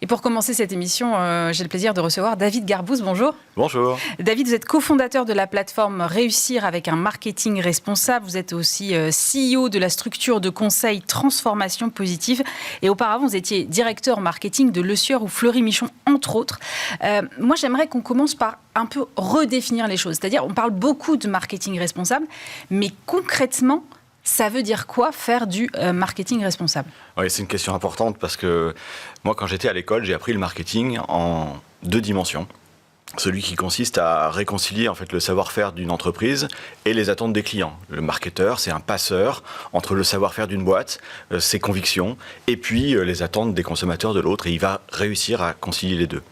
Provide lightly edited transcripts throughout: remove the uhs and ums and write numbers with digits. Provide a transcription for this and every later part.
pour commencer cette émission, j'ai le plaisir de recevoir David Garbous. Bonjour. Bonjour. David, vous êtes cofondateur de la plateforme Réussir avec un marketing responsable. Vous êtes aussi CEO de la structure de conseil Transformation Positive. Et auparavant, vous étiez directeur marketing de Le Sieur ou Fleury-Michon, entre autres. Moi, j'aimerais qu'on commence par un peu redéfinir les choses. C'est-à-dire, on parle beaucoup de marketing responsable, mais concrètement, ça veut dire quoi faire du marketing responsable ? Oui, c'est une question importante parce que moi, quand j'étais à l'école, j'ai appris le marketing en 2 dimensions. Celui qui consiste à réconcilier en fait le savoir-faire d'une entreprise et les attentes des clients. Le marketeur, c'est un passeur entre le savoir-faire d'une boîte, ses convictions, et puis les attentes des consommateurs de l'autre. Et il va réussir à concilier les deux.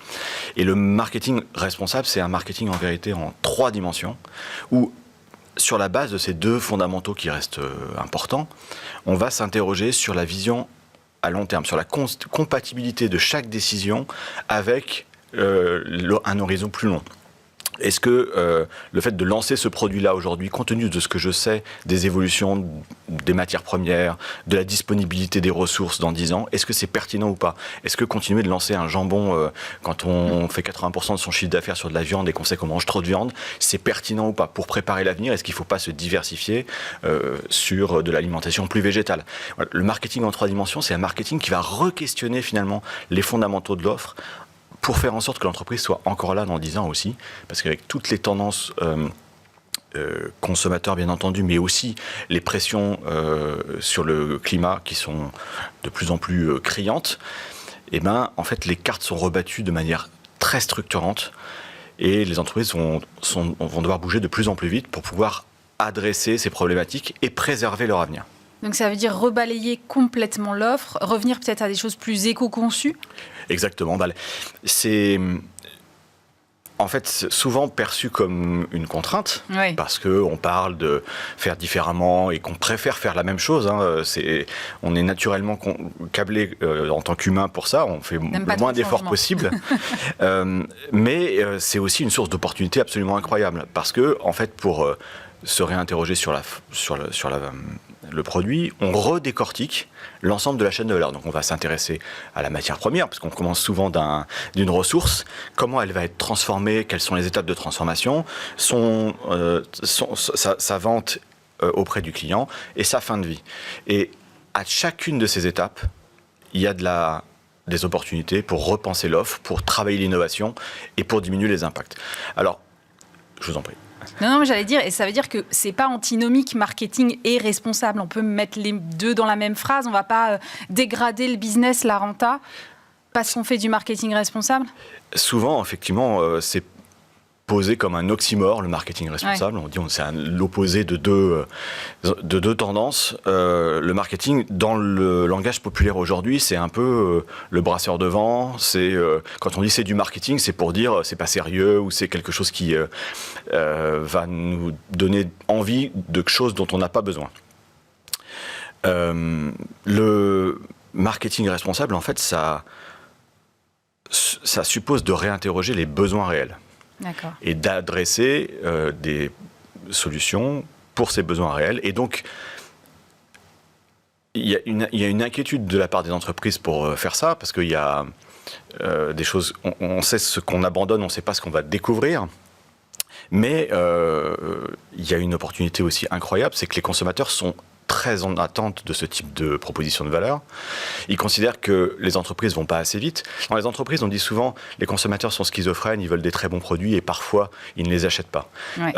Et le marketing responsable, c'est un marketing en vérité en 3 dimensions, où sur la base de ces 2 fondamentaux qui restent importants, on va s'interroger sur la vision à long terme, sur la compatibilité de chaque décision avec un horizon plus long. Est-ce que le fait de lancer ce produit-là aujourd'hui, compte tenu de ce que je sais des évolutions des matières premières, de la disponibilité des ressources dans 10 ans, est-ce que c'est pertinent ou pas ? Est-ce que continuer de lancer un jambon quand on fait 80% de son chiffre d'affaires sur de la viande et qu'on sait qu'on mange trop de viande, c'est pertinent ou pas ? Pour préparer l'avenir, est-ce qu'il ne faut pas se diversifier sur de l'alimentation plus végétale ? Voilà, le marketing en 3 dimensions, c'est un marketing qui va re-questionner finalement les fondamentaux de l'offre pour faire en sorte que l'entreprise soit encore là dans 10 ans aussi, parce qu'avec toutes les tendances consommateurs bien entendu, mais aussi les pressions sur le climat qui sont de plus en plus criantes, et en fait les cartes sont rebattues de manière très structurante et les entreprises vont devoir bouger de plus en plus vite pour pouvoir adresser ces problématiques et préserver leur avenir. Donc ça veut dire rebalayer complètement l'offre, revenir peut-être à des choses plus éco-conçues ? Exactement. C'est en fait souvent perçu comme une contrainte, oui, parce qu'on parle de faire différemment et qu'on préfère faire la même chose. On est naturellement câblé en tant qu'humain pour ça, on fait le moins d'efforts possible. Mais c'est aussi une source d'opportunité absolument incroyable, parce que en fait, pour se réinterroger sur le produit, on redécortique l'ensemble de la chaîne de valeur. Donc on va s'intéresser à la matière première, parce qu'on commence souvent d'une ressource, comment elle va être transformée, quelles sont les étapes de transformation, sa vente auprès du client et sa fin de vie. Et à chacune de ces étapes, il y a des opportunités pour repenser l'offre, pour travailler l'innovation et pour diminuer les impacts. Alors, je vous en prie. Non, mais j'allais dire, et ça veut dire que c'est pas antinomique, marketing et responsable. On peut mettre les 2 dans la même phrase. On va pas dégrader le business, la renta, parce qu'on fait du marketing responsable. Souvent, effectivement, c'est posé comme un oxymore, le marketing responsable. Ouais. On dit c'est l'opposé de deux tendances. Le marketing, dans le langage populaire aujourd'hui, c'est un peu le brasseur de vent. Quand on dit c'est du marketing, c'est pour dire c'est pas sérieux ou c'est quelque chose qui va nous donner envie de choses dont on n'a pas besoin. Le marketing responsable, en fait, ça suppose de réinterroger les besoins réels. D'accord. Et d'adresser des solutions pour ces besoins réels. Et donc, il y a une inquiétude de la part des entreprises pour faire ça, parce qu'il y a des choses, on sait ce qu'on abandonne, on ne sait pas ce qu'on va découvrir. Mais il y a une opportunité aussi incroyable, c'est que les consommateurs sont très en attente de ce type de proposition de valeur. Ils considèrent que les entreprises ne vont pas assez vite. Dans les entreprises, on dit souvent les consommateurs sont schizophrènes, ils veulent des très bons produits et parfois, ils ne les achètent pas. Ouais.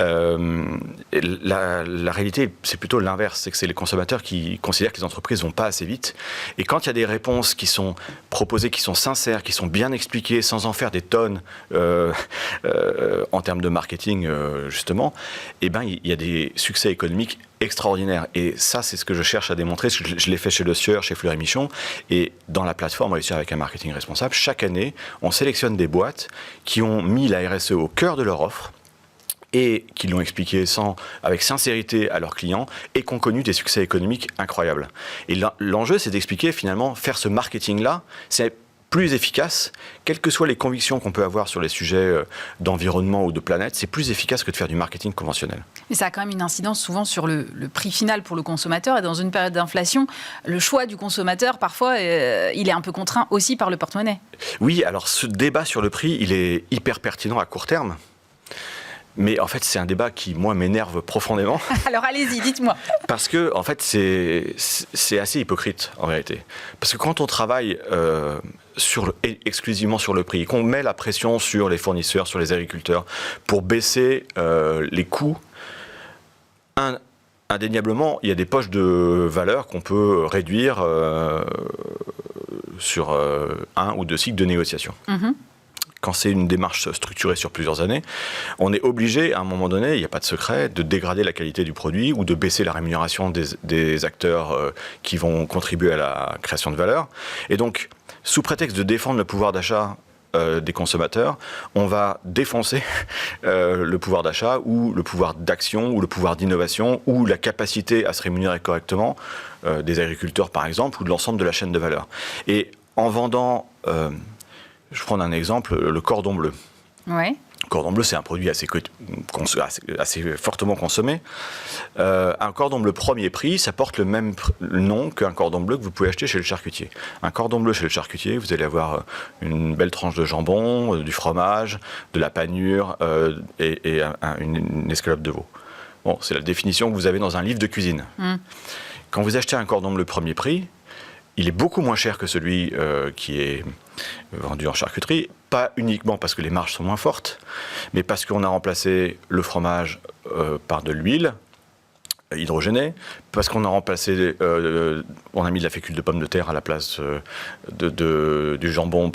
La réalité, c'est plutôt l'inverse. C'est que c'est les consommateurs qui considèrent que les entreprises ne vont pas assez vite. Et quand il y a des réponses qui sont proposées, qui sont sincères, qui sont bien expliquées, sans en faire des tonnes en termes de marketing, justement, il y a des succès économiques extraordinaire. Et ça, c'est ce que je cherche à démontrer. Je l'ai fait chez Le Sieur, chez Fleury-Michon. Et dans la plateforme Réussir avec un marketing responsable, chaque année, on sélectionne des boîtes qui ont mis la RSE au cœur de leur offre et qui l'ont expliqué avec sincérité à leurs clients et qui ont connu des succès économiques incroyables. Et l'enjeu, c'est d'expliquer finalement, faire ce marketing-là, c'est plus efficace, quelles que soient les convictions qu'on peut avoir sur les sujets d'environnement ou de planète, c'est plus efficace que de faire du marketing conventionnel. Mais ça a quand même une incidence souvent sur le prix final pour le consommateur. Et dans une période d'inflation, le choix du consommateur, parfois, il est un peu contraint aussi par le porte-monnaie. Oui, alors ce débat sur le prix, il est hyper pertinent à court terme. Mais en fait, c'est un débat qui, moi, m'énerve profondément. Alors allez-y, dites-moi. Parce que, en fait, c'est assez hypocrite, en vérité. Parce que quand on travaille exclusivement sur le prix, et qu'on met la pression sur les fournisseurs, sur les agriculteurs, pour baisser les coûts, indéniablement, il y a des poches de valeur qu'on peut réduire sur un ou deux cycles de négociation. Quand c'est une démarche structurée sur plusieurs années, on est obligé, à un moment donné, il n'y a pas de secret, de dégrader la qualité du produit ou de baisser la rémunération des acteurs qui vont contribuer à la création de valeur. Et donc, sous prétexte de défendre le pouvoir d'achat des consommateurs, on va défoncer le pouvoir d'achat ou le pouvoir d'action ou le pouvoir d'innovation ou la capacité à se rémunérer correctement des agriculteurs, par exemple, ou de l'ensemble de la chaîne de valeur. Et en vendant... je prends un exemple, le cordon bleu. Ouais. Le cordon bleu, c'est un produit assez fortement consommé. Un cordon bleu premier prix, ça porte le même nom qu'un cordon bleu que vous pouvez acheter chez le charcutier. Un cordon bleu chez le charcutier, vous allez avoir une belle tranche de jambon, du fromage, de la panure et une escalope de veau. Bon, c'est la définition que vous avez dans un livre de cuisine. Quand vous achetez un cordon bleu premier prix, il est beaucoup moins cher que celui qui est vendu en charcuterie, pas uniquement parce que les marges sont moins fortes, mais parce qu'on a remplacé le fromage par de l'huile hydrogénée, parce qu'on a remplacé, on a mis de la fécule de pomme de terre à la place du jambon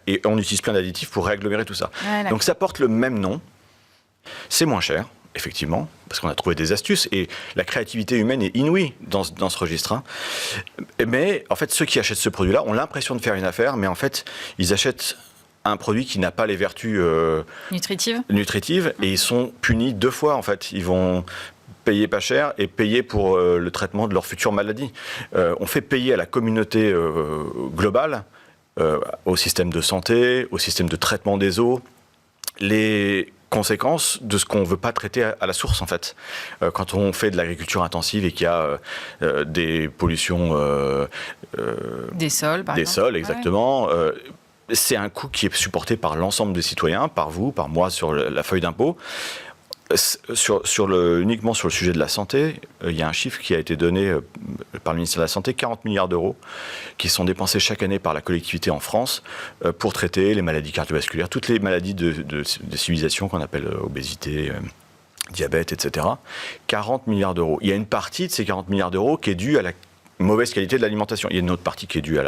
et on utilise plein d'additifs pour réagglomérer tout ça. Ouais, donc ça porte le même nom, c'est moins cher. Effectivement, parce qu'on a trouvé des astuces et la créativité humaine est inouïe dans ce registre. Mais en fait, ceux qui achètent ce produit-là ont l'impression de faire une affaire, mais en fait, ils achètent un produit qui n'a pas les vertus nutritives et ils sont punis deux fois. En fait, ils vont payer pas cher et payer pour le traitement de leur future maladie. On fait payer à la communauté globale, au système de santé, au système de traitement des eaux, les conséquences de ce qu'on ne veut pas traiter à la source, en fait. Quand on fait de l'agriculture intensive et qu'il y a des pollutions... des sols, par exemple. Des sols, exactement. Ouais. C'est un coût qui est supporté par l'ensemble des citoyens, par vous, par moi, sur la feuille d'impôt. Uniquement sur le sujet de la santé, il y a un chiffre qui a été donné par le ministère de la Santé, 40 milliards d'euros qui sont dépensés chaque année par la collectivité en France pour traiter les maladies cardiovasculaires, toutes les maladies de civilisation qu'on appelle obésité, diabète, etc. 40 milliards d'euros. Il y a une partie de ces 40 milliards d'euros qui est due à la mauvaise qualité de l'alimentation. Il y a une autre partie qui est due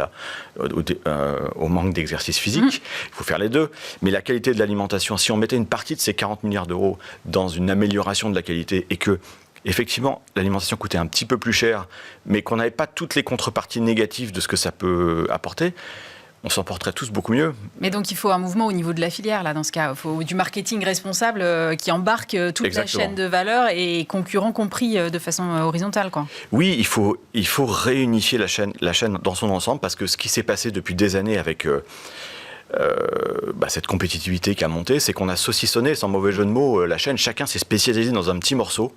au manque d'exercice physique. Il faut faire les deux. Mais la qualité de l'alimentation, si on mettait une partie de ces 40 milliards d'euros dans une amélioration de la qualité et que, effectivement, l'alimentation coûtait un petit peu plus cher, mais qu'on n'avait pas toutes les contreparties négatives de ce que ça peut apporter, on s'en porterait tous beaucoup mieux. Mais donc il faut un mouvement au niveau de la filière, là, dans ce cas. Il faut du marketing responsable qui embarque toute Exactement. la chaîne de valeur et concurrents compris de façon horizontale, quoi. Oui, il faut réunifier la chaîne dans son ensemble, parce que ce qui s'est passé depuis des années avec cette compétitivité qui a monté, c'est qu'on a saucissonné, sans mauvais jeu de mots, la chaîne. Chacun s'est spécialisé dans un petit morceau.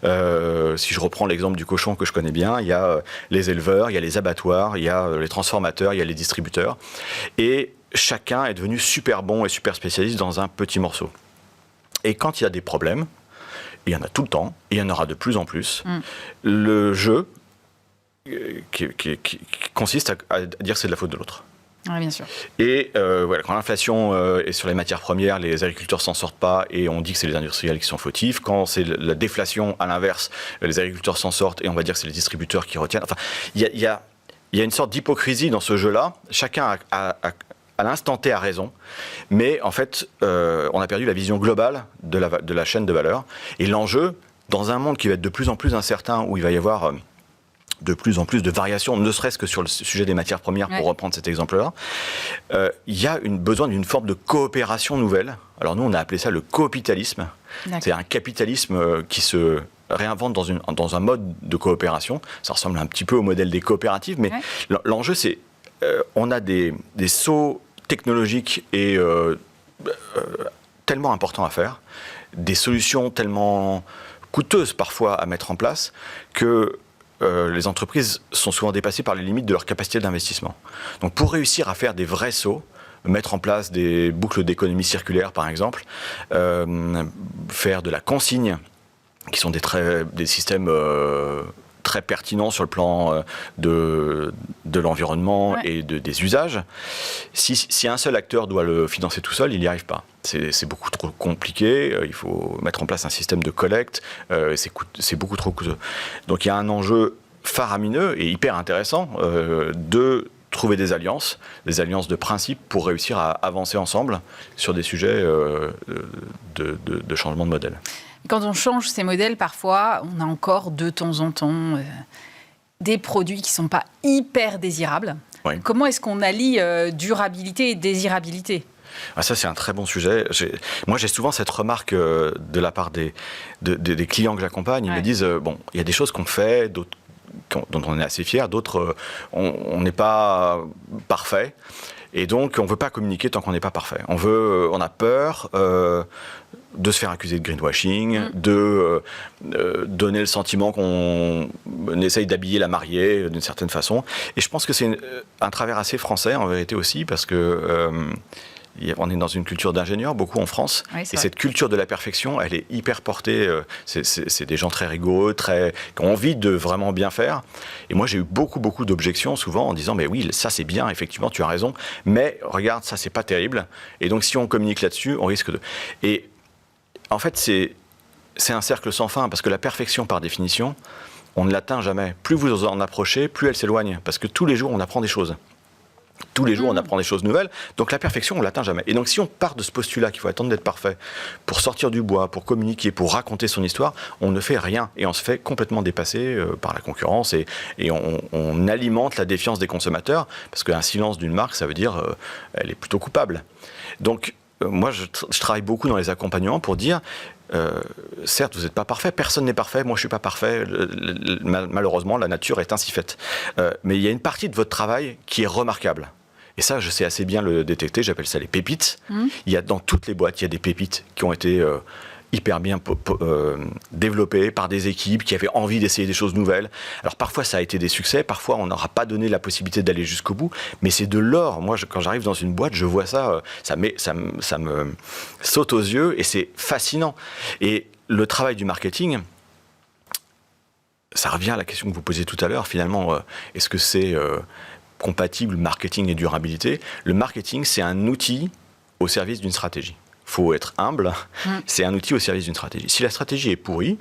Si je reprends l'exemple du cochon que je connais bien, il y a les éleveurs, il y a les abattoirs, il y a les transformateurs, il y a les distributeurs. Et chacun est devenu super bon et super spécialiste dans un petit morceau. Et quand il y a des problèmes, il y en a tout le temps, et il y en aura de plus en plus, le jeu qui consiste à dire que c'est de la faute de l'autre. Oui, bien sûr. Et voilà, quand l'inflation est sur les matières premières, les agriculteurs s'en sortent pas et on dit que c'est les industriels qui sont fautifs. Quand c'est la déflation, à l'inverse, les agriculteurs s'en sortent et on va dire que c'est les distributeurs qui retiennent. Enfin, il y a une sorte d'hypocrisie dans ce jeu-là. Chacun à l'instant T a raison, mais en fait, on a perdu la vision globale de la chaîne de valeur. Et l'enjeu, dans un monde qui va être de plus en plus incertain, où il va y avoir de plus en plus de variations, ne serait-ce que sur le sujet des matières premières, pour reprendre cet exemple-là, il y a besoin d'une forme de coopération nouvelle. Alors nous, on a appelé ça le coopitalisme. C'est un capitalisme qui se réinvente dans un mode de coopération. Ça ressemble un petit peu au modèle des coopératives, mais l'enjeu, c'est on a des sauts technologiques et tellement importants à faire, des solutions tellement coûteuses parfois à mettre en place, que les entreprises sont souvent dépassées par les limites de leur capacité d'investissement. Donc pour réussir à faire des vrais sauts, mettre en place des boucles d'économie circulaire par exemple, faire de la consigne, qui sont des systèmes très pertinents sur le plan de l'environnement et des usages. Si un seul acteur doit le financer tout seul, il n'y arrive pas. C'est beaucoup trop compliqué, il faut mettre en place un système de collecte, c'est beaucoup trop coûteux. Donc il y a un enjeu faramineux et hyper intéressant de trouver des alliances de principe pour réussir à avancer ensemble sur des sujets de changement de modèle. Quand on change ces modèles, parfois, on a encore de temps en temps des produits qui ne sont pas hyper désirables. Oui. Comment est-ce qu'on allie durabilité et désirabilité ? Ça, c'est un très bon sujet. Moi, j'ai souvent cette remarque de la part des clients que j'accompagne. Ils me disent, il y a des choses qu'on fait, d'autres dont on est assez fier, d'autres, on n'est pas parfait. Et donc, on ne veut pas communiquer tant qu'on n'est pas parfait. On a peur de se faire accuser de greenwashing, de donner le sentiment qu'on essaye d'habiller la mariée d'une certaine façon. Et je pense que c'est un travers assez français, en vérité aussi, parce que on est dans une culture d'ingénieurs, beaucoup en France, et cette culture de la perfection, elle est hyper portée. C'est des gens très rigoureux, qui ont envie de vraiment bien faire. Et moi, j'ai eu beaucoup d'objections, souvent, en disant, mais oui, ça c'est bien, effectivement, tu as raison, mais regarde, ça c'est pas terrible. Et donc, si on communique là-dessus, on risque de... Et en fait, c'est un cercle sans fin, parce que la perfection, par définition, on ne l'atteint jamais. Plus vous en approchez, plus elle s'éloigne, parce que tous les jours, on apprend des choses. Tous les jours, on apprend des choses nouvelles. Donc la perfection, on ne l'atteint jamais. Et donc si on part de ce postulat qu'il faut attendre d'être parfait pour sortir du bois, pour communiquer, pour raconter son histoire, on ne fait rien. Et on se fait complètement dépasser par la concurrence. Et on alimente la défiance des consommateurs. Parce qu'un silence d'une marque, ça veut dire elle est plutôt coupable. Donc moi, je travaille beaucoup dans les accompagnements pour dire... certes, vous n'êtes pas parfait, personne n'est parfait, moi je ne suis pas parfait, malheureusement la nature est ainsi faite. Mais il y a une partie de votre travail qui est remarquable. Et ça, je sais assez bien le détecter, j'appelle ça les pépites. Il y a dans toutes les boîtes, il y a des pépites qui ont été hyper bien développées par des équipes qui avaient envie d'essayer des choses nouvelles. Alors parfois ça a été des succès, parfois on n'aura pas donné la possibilité d'aller jusqu'au bout, mais c'est de l'or. Moi, quand j'arrive dans une boîte, je vois ça, ça me saute aux yeux et c'est fascinant. Et le travail du marketing, ça revient à la question que vous posiez tout à l'heure, finalement, est-ce que c'est compatible marketing et durabilité ? Le marketing, c'est un outil au service d'une stratégie. Il faut être humble, c'est un outil au service d'une stratégie. Si la stratégie est pourrie,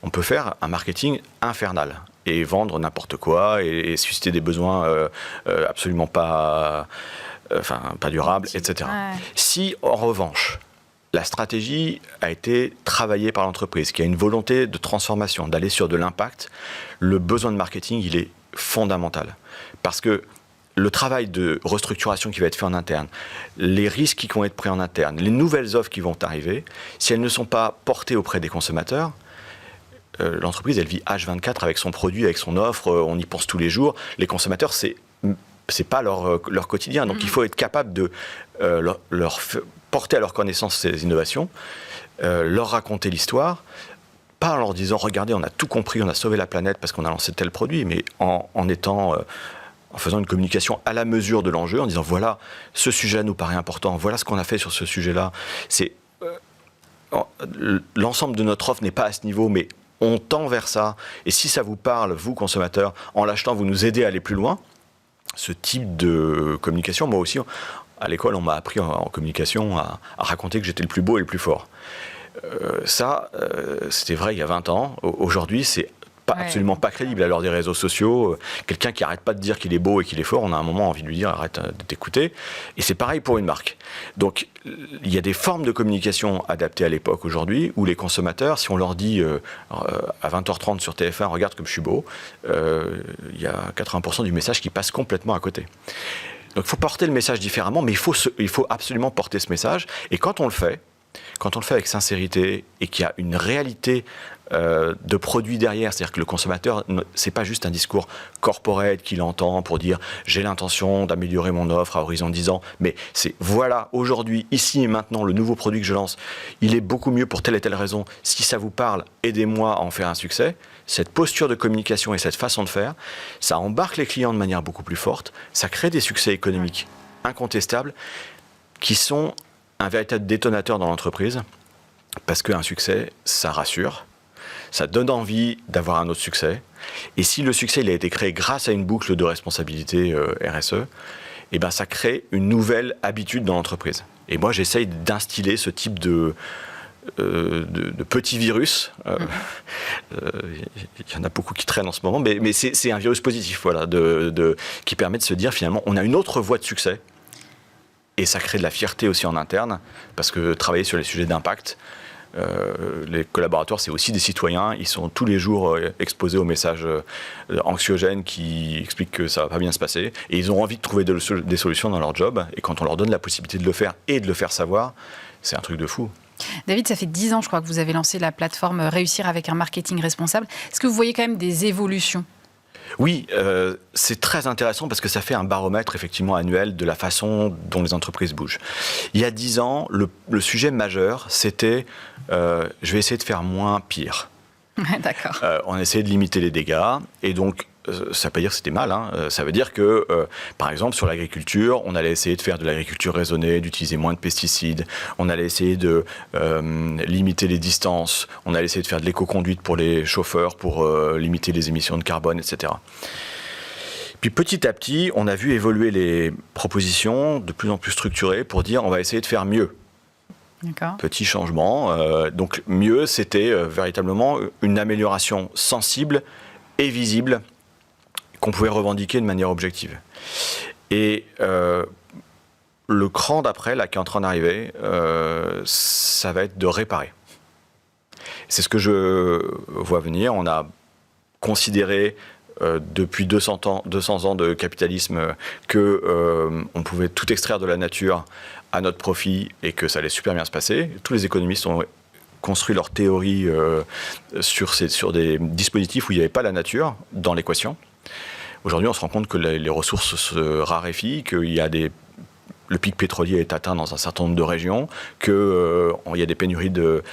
on peut faire un marketing infernal et vendre n'importe quoi et susciter des besoins absolument pas durables, etc. Ouais. Si, en revanche, la stratégie a été travaillée par l'entreprise, qui a une volonté de transformation, d'aller sur de l'impact, le besoin de marketing, il est fondamental. Parce que le travail de restructuration qui va être fait en interne, les risques qui vont être pris en interne, les nouvelles offres qui vont arriver, si elles ne sont pas portées auprès des consommateurs, l'entreprise, elle vit H24 avec son produit, avec son offre, on y pense tous les jours. Les consommateurs, c'est pas leur quotidien. Donc il faut être capable de leur porter à leur connaissance ces innovations, leur raconter l'histoire, pas en leur disant, regardez, on a tout compris, on a sauvé la planète parce qu'on a lancé tel produit, mais en faisant une communication à la mesure de l'enjeu, en disant voilà, ce sujet nous paraît important, voilà ce qu'on a fait sur ce sujet-là. L'ensemble de notre offre n'est pas à ce niveau, mais on tend vers ça. Et si ça vous parle, vous, consommateurs, en l'achetant, vous nous aidez à aller plus loin. Ce type de communication, moi aussi, à l'école, on m'a appris en communication à raconter que j'étais le plus beau et le plus fort. C'était vrai il y a 20 ans. Aujourd'hui, c'est absolument pas crédible à l'heure des réseaux sociaux. Quelqu'un qui arrête pas de dire qu'il est beau et qu'il est fort, on a un moment envie de lui dire arrête de t'écouter. Et c'est pareil pour une marque. Donc il y a des formes de communication adaptées à l'époque aujourd'hui où les consommateurs, si on leur dit à 20h30 sur TF1 regarde comme je suis beau, il y a 80% du message qui passe complètement à côté. Donc il faut porter le message différemment, mais il faut absolument porter ce message. Et quand on le fait, quand on le fait avec sincérité et qu'il y a une réalité de produit derrière, c'est-à-dire que le consommateur, c'est pas juste un discours corporate qu'il entend pour dire j'ai l'intention d'améliorer mon offre à horizon 10 ans, mais c'est voilà, aujourd'hui, ici et maintenant, le nouveau produit que je lance, il est beaucoup mieux pour telle et telle raison. Si ça vous parle, aidez-moi à en faire un succès. Cette posture de communication et cette façon de faire, ça embarque les clients de manière beaucoup plus forte, ça crée des succès économiques incontestables qui sont un véritable détonateur dans l'entreprise, parce qu'un succès, ça rassure, ça donne envie d'avoir un autre succès. Et si le succès il a été créé grâce à une boucle de responsabilité RSE, eh ben, ça crée une nouvelle habitude dans l'entreprise. Et moi, j'essaye d'instiller ce type de petits virus. Il y en a beaucoup qui traînent en ce moment, mais c'est un virus positif, voilà, qui permet de se dire finalement, on a une autre voie de succès. Et ça crée de la fierté aussi en interne, parce que travailler sur les sujets d'impact, les collaborateurs, c'est aussi des citoyens. Ils sont tous les jours exposés aux messages anxiogènes qui expliquent que ça ne va pas bien se passer. Et ils ont envie de trouver des solutions dans leur job. Et quand on leur donne la possibilité de le faire et de le faire savoir, c'est un truc de fou. David, ça fait 10 ans, je crois, que vous avez lancé la plateforme Réussir avec un marketing responsable. Est-ce que vous voyez quand même des évolutions ? Oui, c'est très intéressant parce que ça fait un baromètre effectivement annuel de la façon dont les entreprises bougent. Il y a 10 ans, le sujet majeur, c'était je vais essayer de faire moins pire. D'accord. On essayait de limiter les dégâts et donc ça ne veut pas dire que c'était mal, hein. Ça veut dire que, par exemple, sur l'agriculture, on allait essayer de faire de l'agriculture raisonnée, d'utiliser moins de pesticides, on allait essayer de limiter les distances, on allait essayer de faire de l'éco-conduite pour les chauffeurs, pour limiter les émissions de carbone, etc. Puis petit à petit, on a vu évoluer les propositions de plus en plus structurées pour dire on va essayer de faire mieux. D'accord. Petit changement. Donc mieux, c'était véritablement une amélioration sensible et visible qu'on pouvait revendiquer de manière objective. Et le cran d'après, là, qui est en train d'arriver, ça va être de réparer. C'est ce que je vois venir. On a considéré depuis 200 ans de capitalisme qu'on pouvait tout extraire de la nature à notre profit et que ça allait super bien se passer. Tous les économistes ont construit leur théorie sur des dispositifs où il n'y avait pas la nature dans l'équation. Aujourd'hui, on se rend compte que les ressources se raréfient, le pic pétrolier est atteint dans un certain nombre de régions, qu'il y a des pénuries de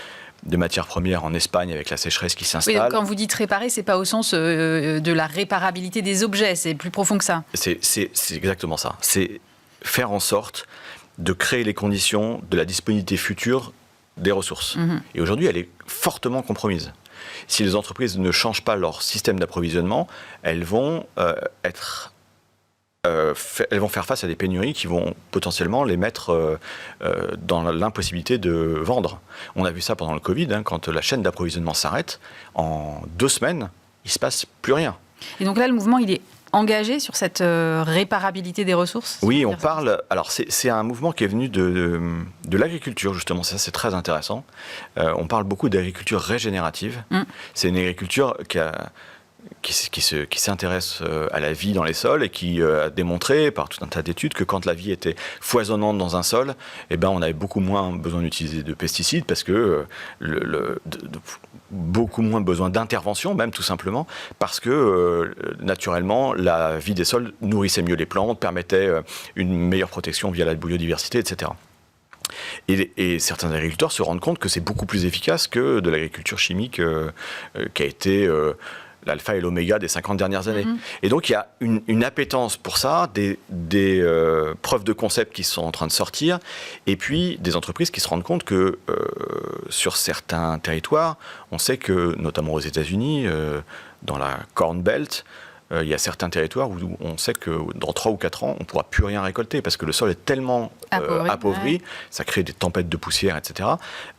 matières premières en Espagne avec la sécheresse qui s'installe. Oui, donc quand vous dites réparer, c'est pas au sens de la réparabilité des objets, c'est plus profond que ça. C'est exactement ça. C'est faire en sorte de créer les conditions de la disponibilité future des ressources. Mmh. Et aujourd'hui, elle est fortement compromise. Si les entreprises ne changent pas leur système d'approvisionnement, elles vont faire face à des pénuries qui vont potentiellement les mettre dans l'impossibilité de vendre. On a vu ça pendant le Covid, hein, quand la chaîne d'approvisionnement s'arrête, en 2 semaines, il ne se passe plus rien. Et donc là, le mouvement, il est engagé sur cette réparabilité des ressources ? Oui, on parle... Alors, c'est un mouvement qui est venu de l'agriculture, justement. Ça, c'est très intéressant. On parle beaucoup d'agriculture régénérative. C'est une agriculture qui s'intéresse à la vie dans les sols et qui a démontré par tout un tas d'études que quand la vie était foisonnante dans un sol, eh ben, on avait beaucoup moins besoin d'utiliser de pesticides parce que beaucoup moins besoin d'intervention, même tout simplement, parce que naturellement, la vie des sols nourrissait mieux les plantes, permettait une meilleure protection via la biodiversité, etc. Et certains agriculteurs se rendent compte que c'est beaucoup plus efficace que de l'agriculture chimique qui a été l'alpha et l'oméga des 50 dernières années. Et donc, il y a une appétence pour ça, des preuves de concept qui sont en train de sortir, et puis des entreprises qui se rendent compte que sur certains territoires, on sait que, notamment aux États-Unis, dans la Corn Belt, il y a certains territoires où on sait que dans 3 ou 4 ans, on ne pourra plus rien récolter parce que le sol est tellement appauvri, ouais. Ça crée des tempêtes de poussière, etc.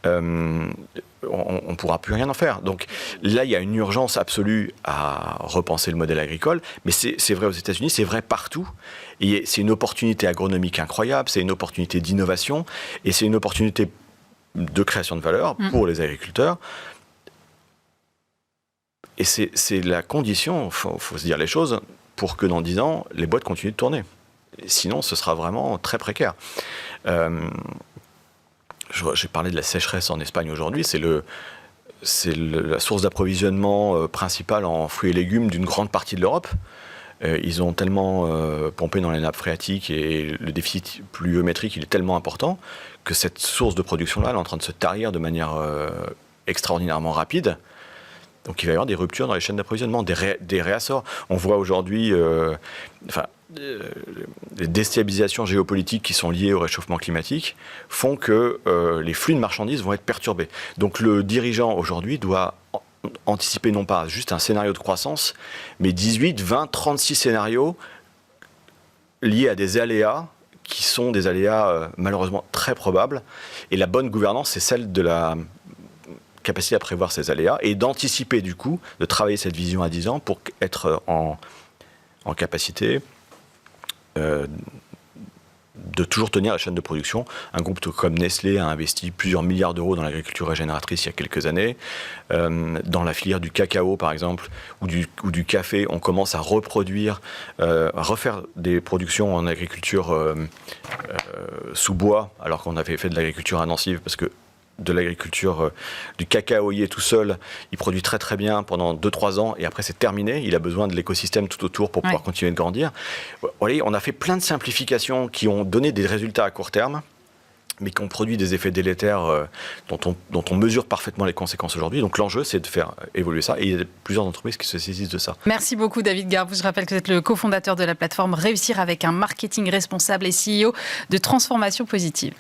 On ne pourra plus rien en faire. Donc là, il y a une urgence absolue à repenser le modèle agricole, mais c'est vrai aux États-Unis, c'est vrai partout. Et c'est une opportunité agronomique incroyable, c'est une opportunité d'innovation et c'est une opportunité de création de valeur pour les agriculteurs. Et c'est la condition, faut se dire les choses, pour que dans 10 ans, les boîtes continuent de tourner. Sinon, ce sera vraiment très précaire. j'ai parlé de la sécheresse en Espagne aujourd'hui, c'est la source d'approvisionnement principale en fruits et légumes d'une grande partie de l'Europe. Ils ont tellement pompé dans les nappes phréatiques et le déficit pluviométrique il est tellement important que cette source de production-là elle est en train de se tarir de manière extraordinairement rapide. Donc il va y avoir des ruptures dans les chaînes d'approvisionnement, des réassorts. On voit aujourd'hui les déstabilisations géopolitiques qui sont liées au réchauffement climatique font que les flux de marchandises vont être perturbés. Donc le dirigeant aujourd'hui doit anticiper non pas juste un scénario de croissance, mais 18, 20, 36 scénarios liés à des aléas qui sont des aléas malheureusement très probables. Et la bonne gouvernance, c'est celle de la capacité à prévoir ces aléas et d'anticiper du coup, de travailler cette vision à 10 ans pour être en capacité de toujours tenir la chaîne de production. Un groupe comme Nestlé a investi plusieurs milliards d'euros dans l'agriculture régénératrice il y a quelques années. Dans la filière du cacao, par exemple, ou du café, on commence à reproduire, à refaire des productions en agriculture sous bois, alors qu'on avait fait de l'agriculture intensive, parce que de l'agriculture du cacaoyer tout seul, il produit très très bien pendant 2-3 ans et après c'est terminé, il a besoin de l'écosystème tout autour pour pouvoir continuer de grandir. Vous voyez, on a fait plein de simplifications qui ont donné des résultats à court terme, mais qui ont produit des effets délétères dont on mesure parfaitement les conséquences aujourd'hui. Donc l'enjeu, c'est de faire évoluer ça. Et il y a plusieurs entreprises qui se saisissent de ça. Merci beaucoup, David Garbou. Je rappelle que vous êtes le cofondateur de la plateforme Réussir avec un marketing responsable et CEO de Transformation Positive.